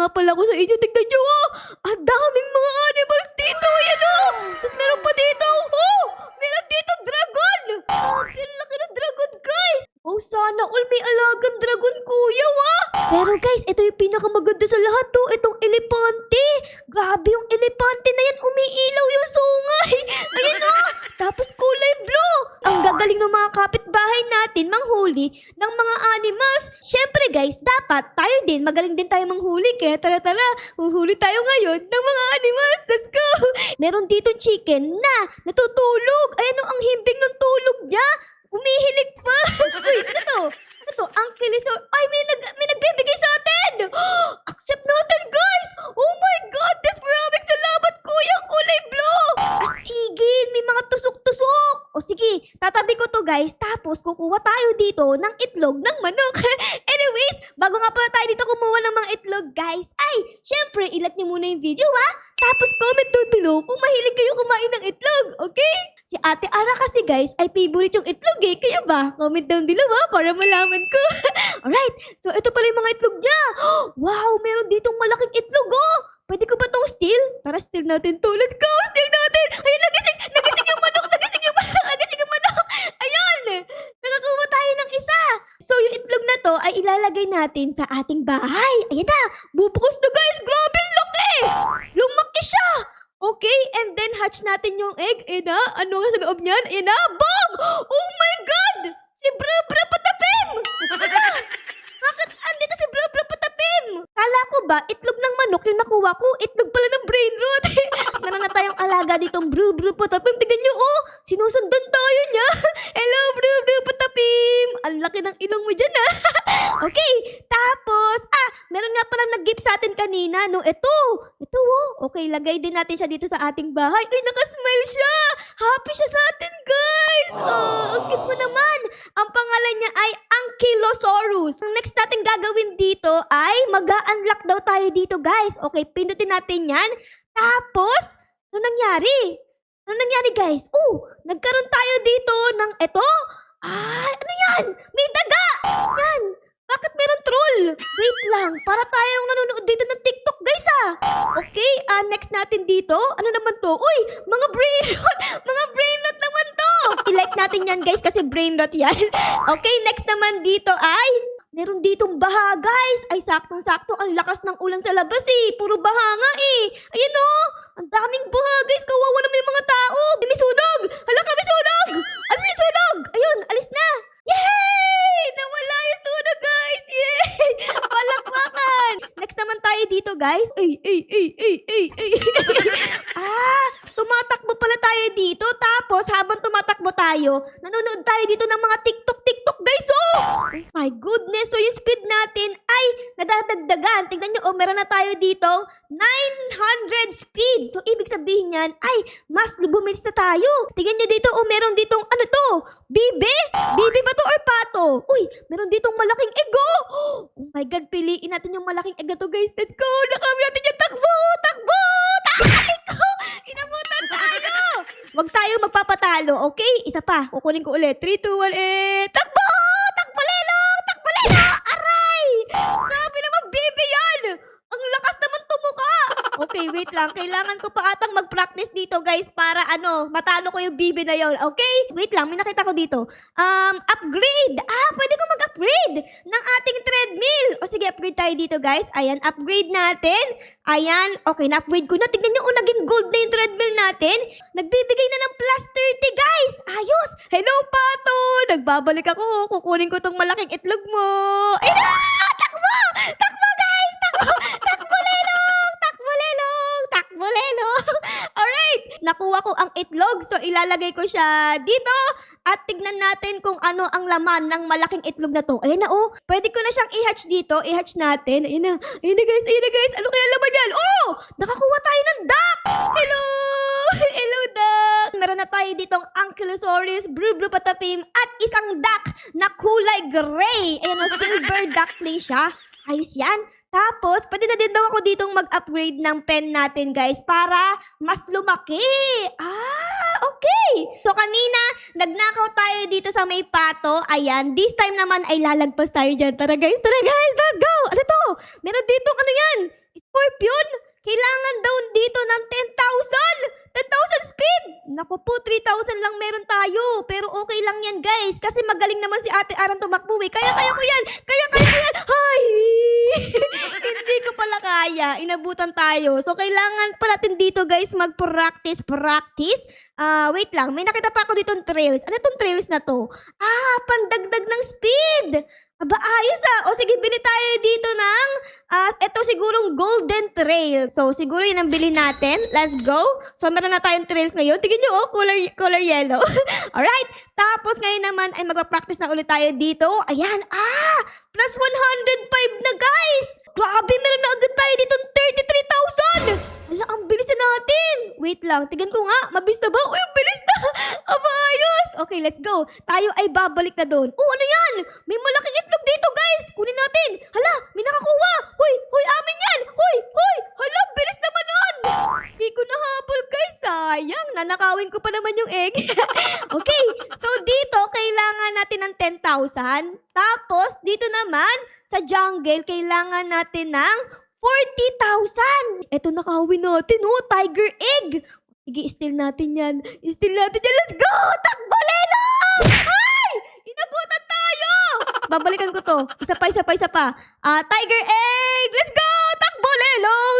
nga pala ako sa inyo. Tignan nyo, ang daming mga animals dito. Ayan o. Tapos meron pa dito. Oh, meron dito dragon. Ang laki ng dragon, guys. Oh, sana all may alagang dragon, kuya, Pero guys, ito yung pinakamaganda sa lahat to. Itong elepante. Grabe yung elepante na yan. Umiilaw yung sungay. Ayan o. Tapos kulay blue. Ang gagaling ng mga kapitbahay natin manghuli ng mga animals. Syempre guys, dapat tayo din. Magaling din tayo manghuli. Kaya tara, huhuli tayo ngayon ng mga animals. Let's go. Meron dito chicken na natutulog. Ayan o, ang himbing ng tulog niya. Umihilig pa. Uy, ano to? Ano to? Uncle is... Ay, may nagbibigay sa atin! Accept natin, guys! Oh my God! Maraming salamat, kuya! Kulay blue! Astigin! May mga tusok-tusok! O sige, tatabi ko to, guys. Tapos, kukuha tayo dito ng itlog ng manok. Anyways, bago nga pala tayo dito kumuha ng mga itlog, guys. Ay, syempre, i-like nyo muna yung video, Tapos, comment down below kung mahilig kayo kumain ng itlog, okay? Si Ate Ara kasi, guys, ay favorite yung itlog, Kaya ba? Comment down below, para malaman ko. Alright, so ito pala yung mga itlog niya. Wow, meron ditong malaking itlog, Pwede ko ba itong steal? Tara, steal natin to. Let's go, steal natin. Ayun, nagising yung manok, nagising yung manok. Ayan, nakakuha tayo ng isa. So, yung itlog na to ay ilalagay natin sa ating bahay. Ayan na, bubukas na, guys. Grabe, ang laki. Lumaki siya. Okay, and then hatch natin yung egg. Ayan na, ano nga sa loob niyan? Ayan na, boom! Oh my God! Si Bra Patapim! Bakit andito si Bra Patapim? Kala ko ba, itlog ng manok yung nakuha ko, itlog pala ng brain rot. Meron na tayong alaga ditong Bra Patapim. Tignan nyo, sinusundan tayo niya. Hello, Bra Patapim! Ang laki ng ilong mo dyan, Okay, tapos, meron nga palang nag-gift sa atin kanina, no? Ito, okay, lagay din natin siya dito sa ating bahay. Uy, nakasmile siya! Happy siya sa atin, guys! Oh, ang cute mo naman! Ang pangalan niya ay Ankylosaurus. Ang next natin gagawin dito ay mag-unlock daw tayo dito, guys. Okay, pindutin natin yan. Tapos, ano nangyari? Ano nangyari, guys? Nagkaroon tayo dito ng ito. Ano yan? May daga! Yan! Bakit meron troll? Wait lang, para tayong nanonood dito ng TikTok, guys, Okay, next natin dito. Ano naman to? Uy, mga brain rot! Mga brain rot naman to! I-like natin yan, guys, kasi brain rot yan. Okay, next naman dito ay... Meron ditong baha, guys. Ay, saktong-sakto. Ang lakas ng ulan sa labas, Puro baha nga, Ayan, ang daming baha, guys. Kawawa naman yung mga tao. May sunog! Hala ka, may sunog! Ano yung sunog? Ayun, alis na. Yay! Nawala yung sunog, guys! Yay! Palakpakan! Next naman tayo dito, guys. Ay. Tumatakbo pala tayo dito. Tapos, habang tumatakbo tayo, nanonood tayo dito ng mga TikTok, guys, Oh my goodness! So, yung speed natin ay nadadagdagan. Tignan nyo, meron na tayo dito 900 speed. So, ibig sabihin yan ay mas lubumilis na tayo. Tignan nyo dito, meron ditong ano to? Bibe? Bibe ba to or pato? Uy, meron ditong malaking egg, Oh my God, piliin natin yung malaking egg na to, guys. Let's go! Nakami natin yung takbo! Inabutan tayo! Huwag tayo magpapatalo, okay? Isa pa, kukunin ko ulit. 3, 2, 1, takbo! Takbo, Lelong! Aray! Grabe naman, baby yan! Ang lakas naman tumuka! Okay, wait lang. Kailangan ko pa atang mag-practice dito, guys, para matalo ko yung bibi na yon. Okay? Wait lang, may nakita ko dito. Upgrade! Pwede ko mag-upgrade ng ating treadmill. O sige, upgrade tayo dito, guys. Ayan, upgrade natin. Ayan, okay, na-upgrade ko na. Tignan nyo, naging gold na yung treadmill natin. Nagbibigay na ng plus 30, guys. Ayos! Hello, Pato! Nagbabalik ako. Kukunin ko tong malaking itlog mo. Ay na! Takbo! Takbo, guys! Takbo, Lelong! Takbo, Lelong! Alright! Nakuha ko ang itlog. So, ilalagay ko siya dito. At tignan natin kung ano ang laman ng malaking itlog na to. Ayan na, Pwede ko na siyang i-hatch dito. I-hatch natin. Ayan na, guys. Ano kaya laman yan? Nakakuha tayo ng duck! Hello! Hello, duck! Meron na tayo ditong Ankylosaurus, Bra Patapim, at isang duck na kulay gray. Ayan silver duckling siya. Ayos yan. Tapos, pwede na din daw ako ditong mag-upgrade ng pen natin, guys, para mas lumaki. Okay. So, kanina, nagnakaw tayo dito sa may pato. Ayan, this time naman ay lalagpas tayo dyan. Tara, guys, let's go. Ano to? Meron ditong ano yan? Scorpion, kailangan daw dito ng 10,000. 10,000 speed. Naku po, 3,000 lang meron tayo. Pero okay lang yan, guys. Kasi magaling naman si Ate Aran tumakbo eh. Kaya ko yan. Kaya ko yan. Ay! Hindi ko pala kaya. Inabutan tayo. So, kailangan pa natin dito, guys, mag-practice. Wait lang. May nakita pa ako dito trails. Ano itong trails na to? Pandagdag ng speed. Aba, ayos O sige, bili tayo dito ng, ito sigurong golden trail. So, siguro yun ang bilhin natin. Let's go. So, meron na tayong trails ngayon. Tingnan nyo, color yellow. Alright. Tapos, ngayon naman ay magpa-practice na ulit tayo dito. Ayan, plus 105 na, guys. Grabe, meron na agad tayo dito 33,000. Hala, ang bilis na natin. Wait lang, tignan ko nga. Mabilis na ba? Uy, ang bilis na. Aba, ayos. Okay, let's go. Tayo ay babalik na doon. Ano yan? May malaking itlog dito, guys. Kunin natin. Hala, may nakakuha. Hoy, amin yan. Hoy. Hala, bilis naman nun. Hindi ko nahabol, guys. Sayang, nanakawin ko pa naman yung egg. Okay, so dito, kailangan natin ng 10,000. Tapos, dito naman, sa jungle, kailangan natin ng 40,000. Eto, nakawin natin, tiger egg. Sige, steal natin yan. Let's go! Takbo, Lelo! Ay! Inabutan tayo! Babalikan ko to. Isa pa. Tiger egg! Let's go! Takbo, Lelo!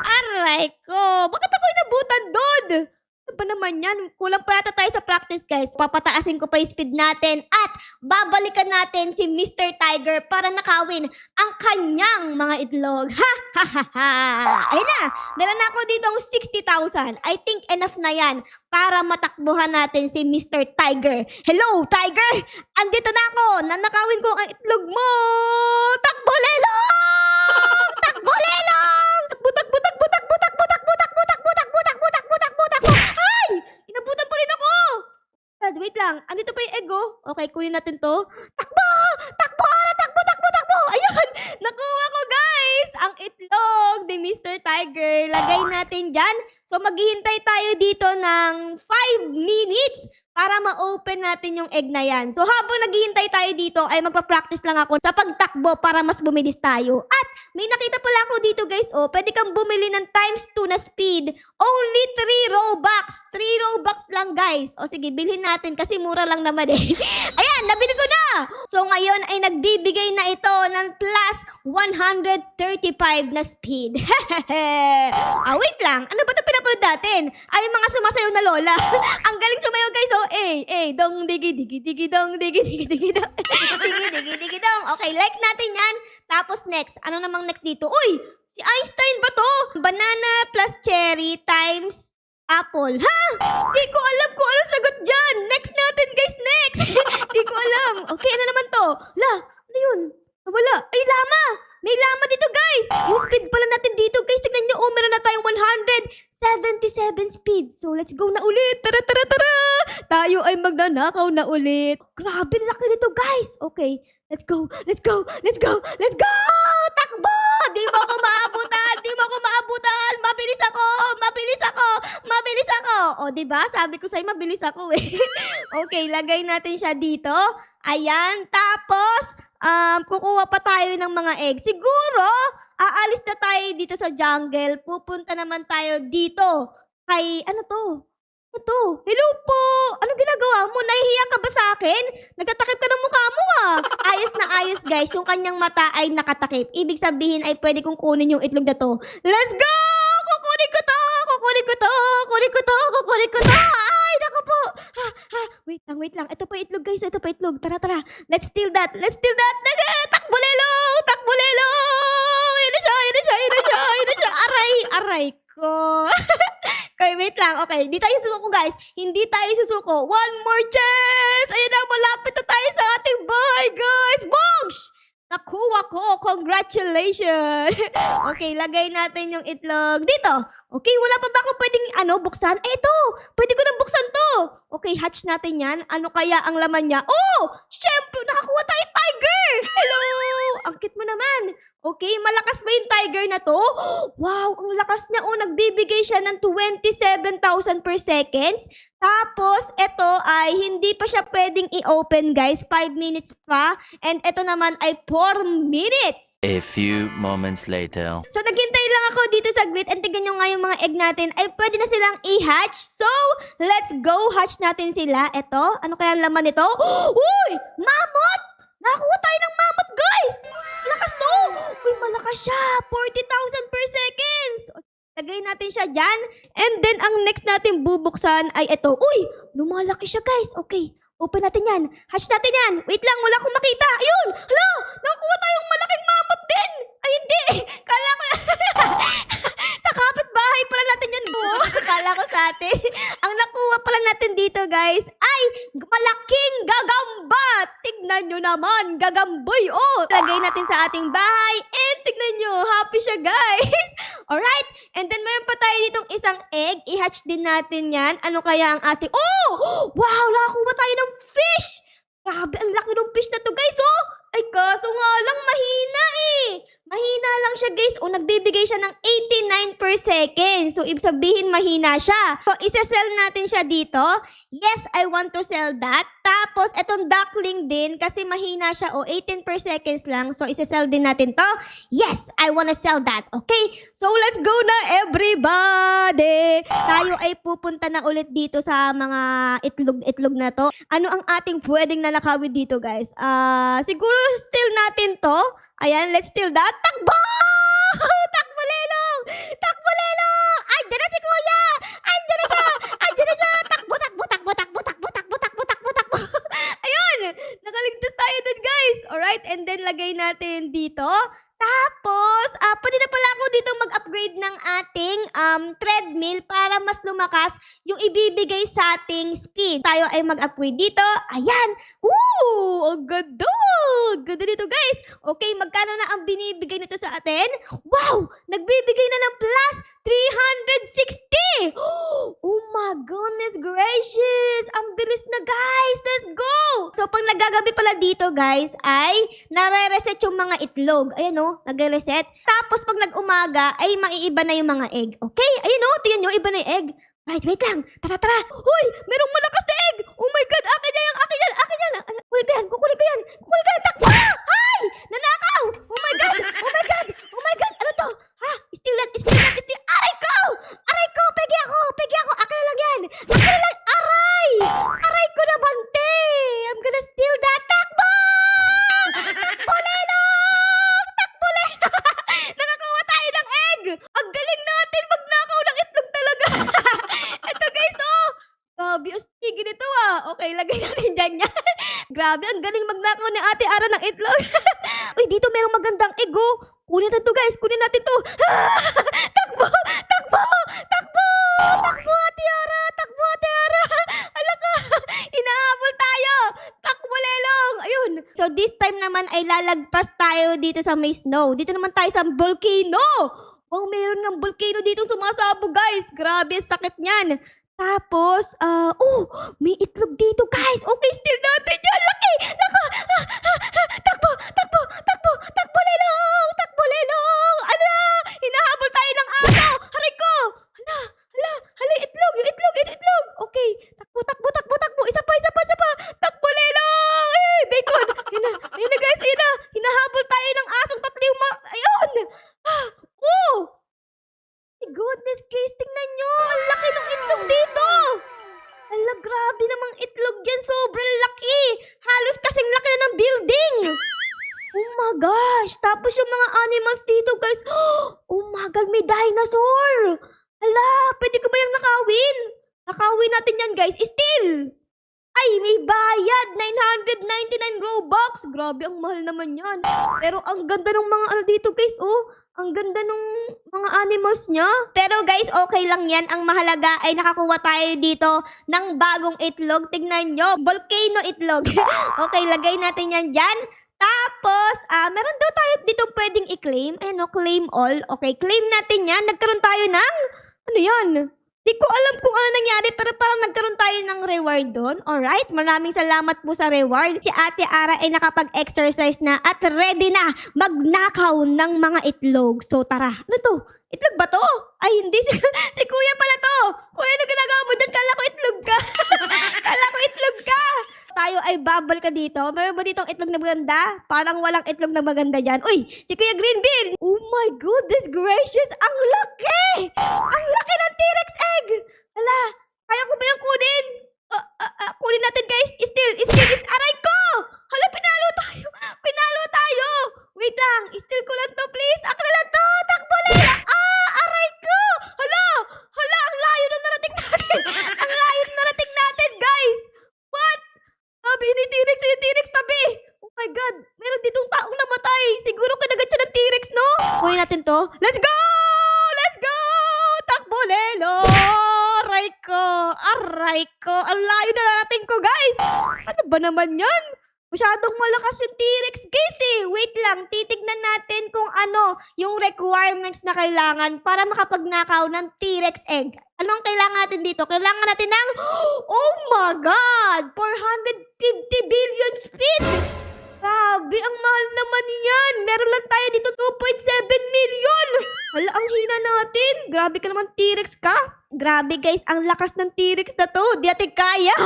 Aray ko! Bakit ako inabutan doon? Ano ba naman yan? Kulang pa yata tayo sa practice, guys. Papataasin ko pa yung speed natin at babalikan natin si Mr. Tiger para nakawin ang kanyang mga itlog. Ayun na! Meron na ako dito ang 60,000. I think enough na yan para matakbuhan natin si Mr. Tiger. Hello, Tiger! Andito na ako! Nanakawin ko ang itlog mo! Takbo, Lelong! Takbo, Lelong! Inabutan pa rin ako! Wait lang. Andito pa yung egg, Okay, kunin natin to. Takbo! Ayan! Nakuha ko, guys! Ang itlog ni Mr. Tiger. Lagay natin dyan. So, maghihintay tayo dito ng 5 minutes para ma-open natin yung egg na yan. So, habang naghihintay tayo dito, ay magpa-practice lang ako sa pagtakbo para mas bumilis tayo. At may nakita pala ako dito, guys. Pwede kang bumili ng times 2 na speed. Only 3 Robux. 3 Robux lang, guys. Sige, bilhin natin kasi mura lang naman eh. Ayan, nabili ko na! So, ngayon ay nagbibigay na ito ng plus 135 na speed. Wait lang. Ano ba ito pinapanood natin? Yung mga sumasayaw na lola. Ang galing sumayaw, guys. Dong digi digi dong digi digi dong. Digi dong. Okay, like natin yan. Tapos next, ano namang next dito? Uy, si Einstein ba to? Banana plus cherry times apple. Ha? Di ko alam kung ano sagot dyan. Next natin, guys. Next. Di ko alam. Okay, ano naman to? Ano yun? Wala. Ay, lama. May lama dito, guys. Yung speed pala natin dito, guys. Tignan nyo, meron na tayong 177 speed. So, let's go na ulit. Tara. Tayo ay magnanakaw na ulit. Grabe, laki nito, guys. Okay, let's go. Takbo! Di mo ako maabutan. Mabilis ako. Diba? Sabi ko sa'yo, mabilis ako eh. Okay, lagay natin siya dito. Ayan. Tapos, kukuha pa tayo ng mga egg. Siguro, aalis na tayo dito sa jungle. Pupunta naman tayo dito. Kay, ano to? Hello po! Anong ginagawa mo? Nahihiya ka ba sa akin? Nagtatakip ka ng mukha mo Ayos na ayos, guys. Yung kanyang mata ay nakatakip. Ibig sabihin ay pwede kong kunin yung itlog na to. Let's go! Kukunin ko to! Ay, naku po! Wait lang. Ito pa itlog, guys. Tara. Let's steal that. Takbo, Lelo! Yun na siya. Aray ko. Okay, wait lang. Okay, hindi tayo susuko, guys. Hindi tayo susuko. One more chance! Ayun na, malapit na tayo sa ating bahay, guys. Boosh! Nakuha ko. Congratulations! Okay, lagay natin yung itlog dito. Okay, wala pa ba ako pwedeng, buksan? Ito! Pwede ko nang buksan to. Okay, hatch natin yan. Ano kaya ang laman niya? Oh! Syempre, nakakuha tayo tiger! Hello! Ang cute mo naman. Okay, malakas ba yung tiger na to? Wow, ang lakas niya. Oh, nagbibigay siya ng 27,000 per seconds. Tapos, ito ay hindi pa siya pwedeng i-open, guys. 5 minutes pa. And ito naman ay 4 minutes. A few moments later. So, naghintay lang ako dito sa grid and tignan nyo nga yung mga egg natin ay pwede na silang i-hatch. So, let's go. Hatch natin sila. Ito, ano kaya ang laman nito? Uy! Mammoth! Nakakuha tayo ng mammoth, guys! Malakas to! Uy, malakas siya. 40,000 per seconds. Lagay natin siya dyan. And then, ang next natin bubuksan ay ito. Uy! Lumalaki siya, guys. Okay. Open natin yan. Hatch natin yan. Wait lang, wala akong makita. Ayun! Hala! Nakakuha tayong malaking mammoth din! Ay, hindi! Kala ko sa kapitbahay pala natin yan. Oh, kala ko sa atin. Ang nakuha pala natin dito, guys, ay malaking gagamba. Tignan nyo naman. Gagamboy, oh. Lagay natin sa ating bahay. And tignan nyo, happy siya, guys. Alright. And then, mayroon pa tayo ditong isang egg. I-hatch din natin yan. Ano kaya ang ating... Oh! Wow! Nakakuha tayo ng fish! Grabe, ang laki ng fish na to, guys, oh! Ay, kaso nga lang, mahina eh. Mahina lang siya, guys. O, nagbibigay siya ng 89 per second. So, ibig sabihin, mahina siya. So, isa-sell natin siya dito. Yes, I want to sell that. Tapos, etong duckling din, kasi mahina siya. O, 18 per seconds lang. So, isa-sell din natin to. Yes, I wanna sell that. Okay? So, let's go na, everybody! Tayo ay pupunta na ulit dito sa mga itlog-itlog na to. Ano ang ating pwedeng nanakawin dito, guys? Siguro, steal natin to. Ayan, let's steal that. Takbo! Takbo, Lelong! Takbo, Lelong! Andiyan na si Kuya! Andiyan na siya! Andiyan na siya! Takbo, takbo, takbo, takbo, takbo, takbo, takbo, takbo, takbo. Ayun! Nakaligtas tayo dun, guys. Alright, and then lagay natin dito. Tapos, pwede na pala ako dito mag-upgrade ng ating treadmill para mas lumakas yung ibibigay sa ating speed. Tayo ay mag-upgrade dito. Ayan! Ooh! Ang ganda! Ang ganda dito, guys. Okay, magkano na ang binibigay nito sa atin? Wow! Nagbibigay na ng plus 360! Oh my goodness gracious! Ang bilis na, guys! Let's go! So, pag nagagabi pala dito, guys, ay nare-reset yung mga itlog. Ayan, oh, nagre-reset. Tapos, pag nag-umaga, ay maiiba na yung mga egg. Okay? Ayun, oh, tingnan nyo, iba na yung egg. Right, wait lang. Tara, tara. Hoy, merong malakas na egg. Oh my God, akin yan, akin yan, akin yan. Kukunin ko yan, kukunin ko yan. Kukunin ko yan, takbo! Ay! Nanakaw! Oh my God, oh my God, oh my God. Ano to? Ha? Steal that, steal that, steal. Aray ko! Aray ko, pegi ako, pegi ako. Akin na lang yan. Akin na lang, aray! Aray ko na bante. I'm gonna steal that. Takbo! Takbo, Lenong! Takbo, Lenong! Nakakuha tayo ng egg! Ang galing natin magnakaw ng itlog talaga! Ito, guys, oh! Grabe, astig nito, ah. Okay, lagay natin dyan yan. Grabe, ang galing magnakaw ni Ate Ara ng itlog. Uy, dito merong magandang egg, oh. Kunin natin to, guys. Kunin natin to. Takbo! Takbo! Takbo! Takbo, Ate Ara! Takbo, Ate Ara! Ala ka! Hinahabol tayo! Takbo, Lelong! Ayun. So, this time naman ay lalagpas tayo dito sa may snow. Dito naman tayo sa volcano. Wow, meron ng volcano dito sumasabog, guys. Grabe, sakit niyan. Tapos, may itlog dito, guys. Okay, steal natin yan. Laki! Naka! Takbo! Takbo! Takbo! Takbo, Lelong! Takbo, Lelong! Ano? Hinahabol tayo ng aso! Haray ko! Hala! Hala! Hala, itlog! Yung itlog! Yung itlog! Okay. Takbo, takbo, takbo, takbo. Isa pa, isa pa, isa pa. Takbo, Lelong! Eh, bacon! Ayun na, guys. Ayun na. Hinahabol tayo ng asong tatlo yung ayun! Oh! Goodness, guys, tingnan nyo. Ang laki ng itlog dito. Ala, grabe namang itlog yan. Sobrang laki. Halos kasing laki na ng building. Oh my gosh. Tapos yung mga animals dito, guys. Oh my God, may dinosaur. Ala, pwede ko ba yung nakawin? Nakawin natin yan, guys. Still. Ay, may bayad. 999 Robux. Grabe, ang mahal naman yan. Pero ang ganda ng mga ano dito, guys. Oh, ang ganda ng mga animals niya. Pero guys, okay lang yan. Ang mahalaga ay nakakuha tayo dito ng bagong itlog. Tignan nyo, volcano itlog. Okay, lagay natin yan dyan. Tapos, meron daw tayo dito pwedeng i-claim. Ayan, no, claim all. Okay, claim natin yan. Nagkaroon tayo ng, ano yan? Di ko alam kung ano nangyari pero parang nagkaroon tayo ng reward doon. Alright, maraming salamat po sa reward. Si Ate Ara ay nakapag-exercise na at ready na magnakaw ng mga itlog. So tara, ano to? Itlog ba to? Ay hindi, si Kuya pala to. Kuya, ano ginagawa mo dyan? Kala ko itlog ka. Kala ko itlog ka. Tayo ay babal ka dito. Meron ba ditong itlog na maganda? Parang walang itlog na maganda dyan. Uy, si Kuya Green Bean. Oh my goodness gracious, ang laki! Ang laki ng T-Rex egg! Hala, kaya ko ba yung kunin? Kunin natin guys. Still, aray ko! Hala, pinalo tayo! Pinalo tayo! Wait lang, still ko lang to please. Ako na lang to! Takbo na! Aray ko! Hala! Hala, ang layo na narating natin! Ang layo na narating natin guys! What? Sabi ni T-Rex yung T-Rex tabi! Oh my God! Meron ditong taong namatay! Siguro kinagat siya ng T-Rex, no? Kunin natin to. Let's go! Let's go! Takbo, Lelo! Aray ko! Aray ko! Ang layo na narating ko, guys! Ano ba naman yan? Masyadong malakas yung T-Rex, guys eh. Wait lang, titignan natin kung ano yung requirements na kailangan para makapagnakaw ng T-Rex egg. Anong kailangan natin dito? Kailangan natin ng, oh my God! 450 billion speed! Grabe, ang mahal naman yan. Meron lang tayo dito 2.7 million. Hala, ang hina natin. Grabe ka naman, T-Rex ka. Grabe guys, ang lakas ng T-Rex na to. Di natin kaya.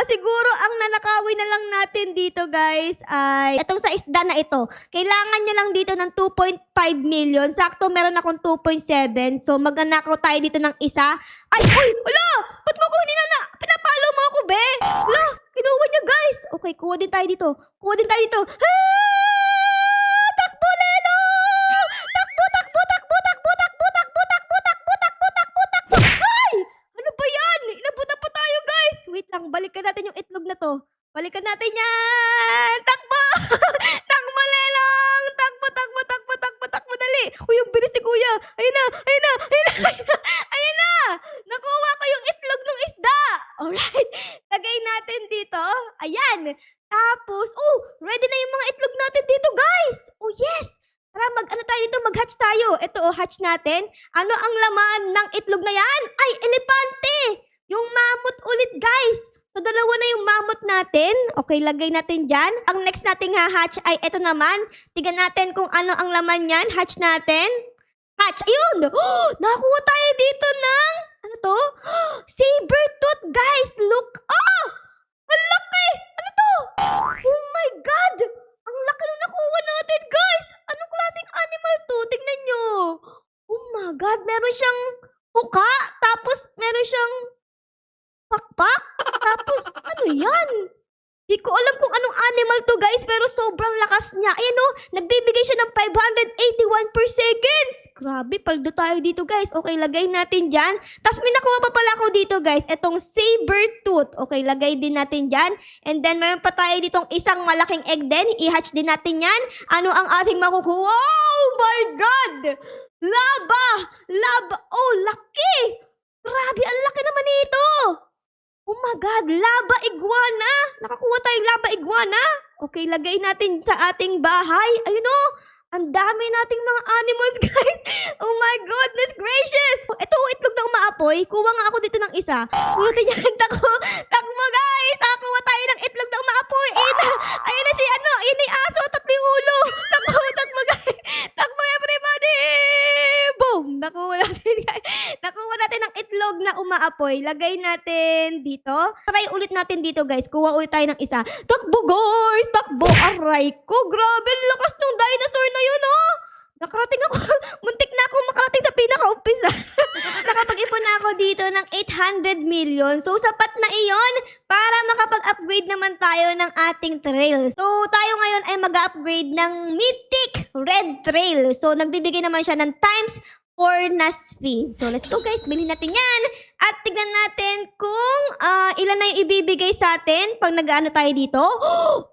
Siguro ang nanakawin na lang natin dito guys ay itong sa isda na ito. Kailangan nyo lang dito ng 2.5 million. Sakto meron akong 2.7. So magnanakaw tayo dito ng isa. Ay, uy, hala! Ba't mo ko hinina? Pinapalo mo ako, be? Hala, kinuha niya guys. Okay, kuha din tayo dito. Kuha din tayo dito. Takbo, Lelo! Takbo, takbo, takbo, takbo, takbo, takbo, takbo, takbo, takbo, takbo, takbo. Ay! Ano ba yan? Inabutan pa tayo, guys. Wait lang, balikan natin yung itlog na to. Balikan natin yan! Takbo! Takbo, Lelong! Takbo, takbo, takbo, takbo, takbo, dali! Uy, ang bilis ni Kuya! Ayun na! Ayun na! Ayun na! Ayun na! Nakuha ko yung itlog ng isda! Alright! Lagay natin dito. Ayan! Tapos, ready na yung mga itlog natin dito, guys! Oh, yes! Tara, ano tayo dito? Mag-hatch tayo. Ito, hatch natin. Ano ang laman ng itlog na yan? Ay, elepante! Yung mammoth ulit, guys! So, dalawa na yung mammoth natin. Okay, lagay natin dyan. Ang next nating ha-hatch ay ito naman. Tignan natin kung ano ang laman yan. Hatch natin. Hatch! Ayun! Nakakuha tayo dito ng, ano to? Saber tooth, guys! Look! Ang laki! Ano to? Oh my God! Ang laki na nakuha natin, guys! Anong klaseng animal to? Tingnan nyo. Oh my God! Meron siyang muka, tapos meron siyang pakpak, tapos ano yan? Di ko alam kung anong animal to, guys, pero sobrang lakas niya. Ayan o, nagbibigay siya ng 581 per seconds. Grabe, paldo tayo dito, guys. Okay, lagay natin dyan. Tapos may nakuha pa pala ako dito, guys. Itong saber tooth. Okay, lagay din natin dyan. And then, meron pa tayo ditong isang malaking egg din. I-hatch din natin yan. Ano ang ating makukuha? Oh my God! Laba! Laba! Oh, laki! Grabe, ang laki naman nito! Oh my God, lava iguana! Nakakuha tayong lava iguana. Okay, lagay natin sa ating bahay. Ayun o, ang dami nating mga animals, guys. Oh my goodness gracious! Ito, itlog na umaapoy. Kuha nga ako dito ng isa. Kuha natin yan. Takbo, guys! Nakakuha tayo ng itlog na umaapoy. Ayun na si ano, ayun na yung aso, tatlo yung ulo. Takbo, guys. Takbo, everybody! Boom! Nakuha natin, guys. Nakuha natin ng itlog na umaapoy. Lagay natin dito. Try ulit natin dito, guys. Kuha ulit tayo ng isa. Takbo, guys! Takbo! Aray ko! Grabe! Lakas nung dinosaur na yun, oh! Nakarating ako. Muntik na ako makarating sa pinaka-umpisa. Nakapag-ipon na ako dito ng 800 million. So, sapat na iyon para makapag-upgrade naman tayo ng ating trail. So, tayo ngayon ay mag-upgrade ng Mythic Red Trail. So, nagbibigay naman siya ng times 4 na speed. So, let's go, guys. Bilhin natin yan. At tignan natin kung ilan na yung ibibigay sa atin pag nag-ano tayo dito.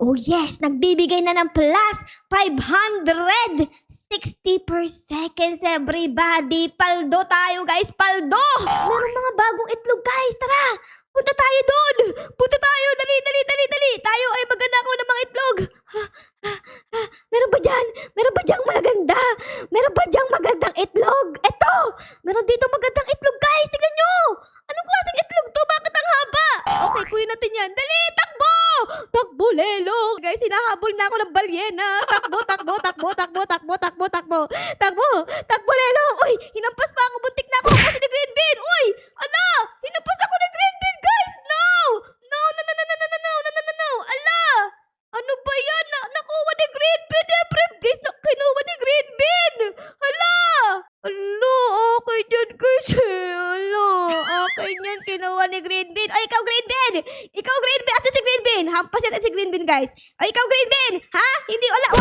Oh, yes. Nagbibigay na ng plus 560 per seconds, everybody. Paldo tayo, guys. Paldo! Meron mga bagong itlog, guys. Tara! Punta tayo dun! Punta tayo! Dali! Tayo ay magnanakaw ng mga itlog! Meron ba dyan? Meron ba dyang maganda? Meron ba dyang magandang itlog? Eto! Meron dito magandang itlog, guys! Tingnan nyo! balyena. Takbo, takbo, takbo, takbo, takbo, takbo, takbo. Takbo, takbo, Lelo. Uy, hinampas pa ako. Buntik na ako kasi ni Green Bean. Uy, ala, hinampas ako ni Green Bean, guys. No, no, no, no, no, no, no, no, no, no, no, no, no. Ala, ano ba yan? Nakuha ni Green Bean. Guys, kinuha ni Green Bean. Hala, alo, okay dyan, guys. Alo, okay yan, kinuha ni Green Bean. Ay, ikaw, Green Bean. Ikaw, Green Bean. Asa si Green Bean? Hampas natin si Green Bean, guys. Ay, ikaw, Green Bean. Ha? Hindi, wala.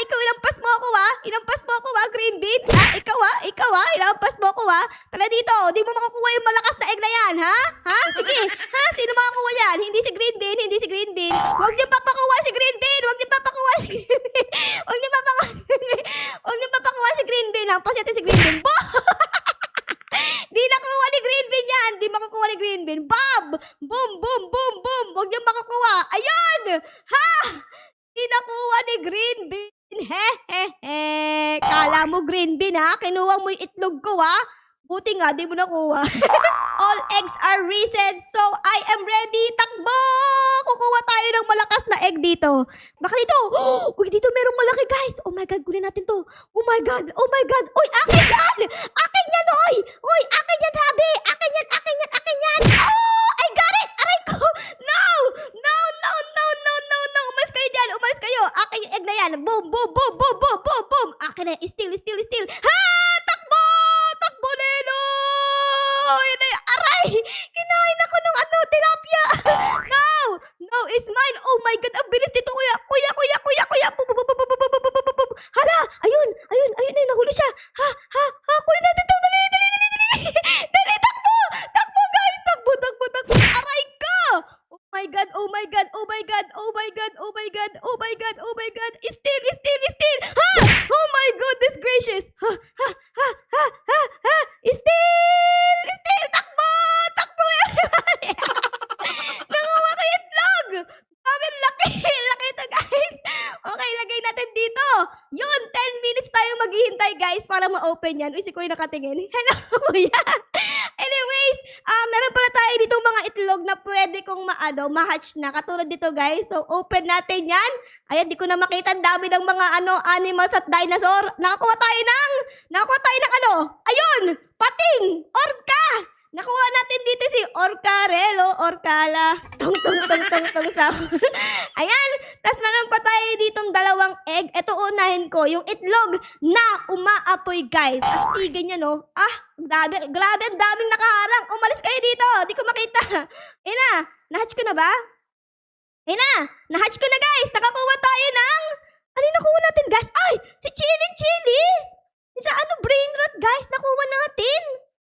Ikaw, inampas mo ako, ha? Inampas mo ako, ha, Green Bean? Ha? Ikaw, ha? Inampas mo ako, ha? Tara dito. Di mo makukuha yung malakas na egg na yan, ha? Ha? Sige. Ha? Sino makakuha yan? Hindi si Green Bean. Hindi si Green Bean. Huwag niyo papakuha si Green Bean. Huwag niyo papakuha si Green Bean. Huwag niyo papakuha. Huwag niyo papakuha si Green Bean. Hampas natin si Green Bean. Di nakuha ni Green Bean yan. Di makukuha ni Green Bean. Bob! Boom, boom, boom, boom. Huwag niyong makukuha. Ayun! Ha! Di nakuha ni Green Bean. He. Kala mo Green Bean, ha? Kinuha mo yung itlog ko, ha? Buti nga, di mo nakuha. All eggs are reset, so I am ready. Takbo! Kukuha tayo ng malakas na egg dito. Baka dito. Uy, dito merong malaki, guys. Oh my God, kunin natin to. Oh my God. Uy, akin yan! Akin yan, oy! Uy, akin yan, sabi! Akin yan! Oh, I got it! Aray ko! No! Umalis kayo dyan! Umalis kayo! Akin yung egg na yan! Boom! Akin na, steal! Ha! Takbo! Takbo, Lelo! Yun na yun. Aray! Kinain ako ng tilapia! No, it's mine! Oh my God! Ang bilis dito, kuya! Bum. Hala! Ayun! Nahuli siya! Ha! Kunin natin to! Dali! Dali! Takbo, guys! Takbo! Aray ko! Oh my God! Steal! Ha! Oh my goodness gracious! Ha! Steal! Takbo! Everybody! Nanguha ko yung itlog! Sabi, laki ito, guys! Okay, lagay natin dito. Yun, 10 minutes tayong maghihintay, guys, para ma-open yan. Uy, si Kuya nakatingin. Hello, Kuya! Anyways, meron pala tayo dito mga itlog na pwede kong ma-hatch na. Katulad dito, guys. So, open natin yan. Ayan, di ko na makita. Ang dami ng mga animals at dinosaur. Nakakuha tayo ng ayun! Pating! Orca! Nakuha natin dito si Orcarelo, Orcala. Tong sahur. Ayan. Tapos meron pa tayo ditong dalawang egg. Ito unahin ko. Yung itlog na umaapoy, guys. Astigan niya, no? Grabe, ang daming nakaharang. Umalis kayo dito. Di ko makita. Ayun na. Nahatch ko na ba? Ayun na. Nahatch ko na, guys. Nakakuha tayo ng... Ano yung nakuha natin, guys? Ay! Si Chili! Isa brain rot, guys. Nakuha natin.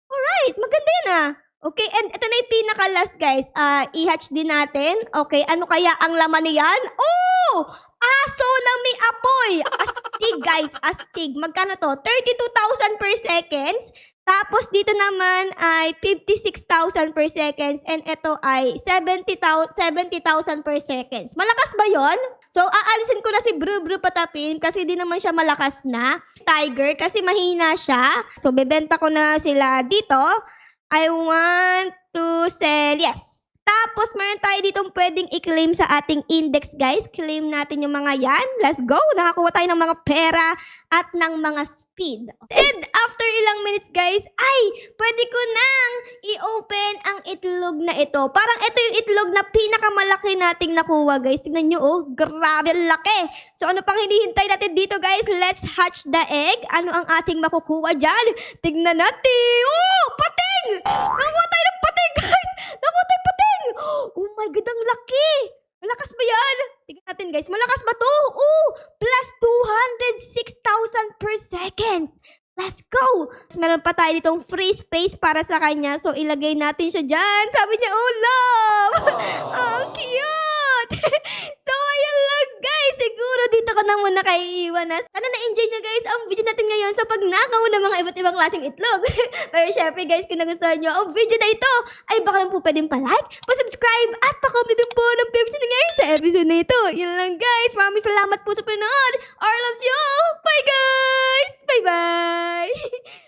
Alright, maganda yun Okay, and ito na yung pinaka-last, guys. I-hatch din natin. Okay, ano kaya ang laman niyan? Oh! Aso na may apoy! Astig, guys. Astig. Magkano to? 32,000 per seconds. Tapos dito naman ay 56,000 per seconds. And ito ay 70,000 per seconds. Malakas ba yon? So, aalisin ko na si Bru Patapin kasi di naman siya malakas na tiger kasi mahina siya. So, bebenta ko na sila dito. I want to sell, yes. Tapos, meron tayo ditong pwedeng i-claim sa ating index, guys. Claim natin yung mga yan. Let's go. Nakakuha tayo ng mga pera at ng mga speed. And after ilang minutes, guys, ay, pwede ko nang i-open ang itlog na ito. Parang ito yung itlog na pinakamalaki nating nakuha, guys. Tingnan nyo, oh. Grabe, laki. So, ano pang hinihintay natin dito, guys? Let's hatch the egg. Ano ang ating makukuha dyan? Tingnan natin. Oh, pating! Nakuha tayo ng pating, guys. Nakuha tayo pating. Oh my God, ang laki! Malakas ba yan? Tingnan natin, guys. Malakas ba to? Oh! Plus 206,000 per seconds. Let's go! Meron pa tayo ditong free space para sa kanya. So, ilagay natin siya dyan. Sabi niya, oh, love! Oh, cute! So, ayan lang, guys. Siguro dito ko na muna kayo iiwan. Sana na-enjoy nyo, guys, ang video natin ngayon sa pagnakaw ng mga iba't ibang klaseng itlog. Pero syempre, guys, kung nagustuhan nyo ang video na ito, ay baka lang po pwedeng pa-like, pa-subscribe, at pa-comment din po ng favorite na nangyari sa episode na ito. Yun lang, guys. Maraming salamat po sa panonood. Our loves you! Bye, guys! Bye-bye!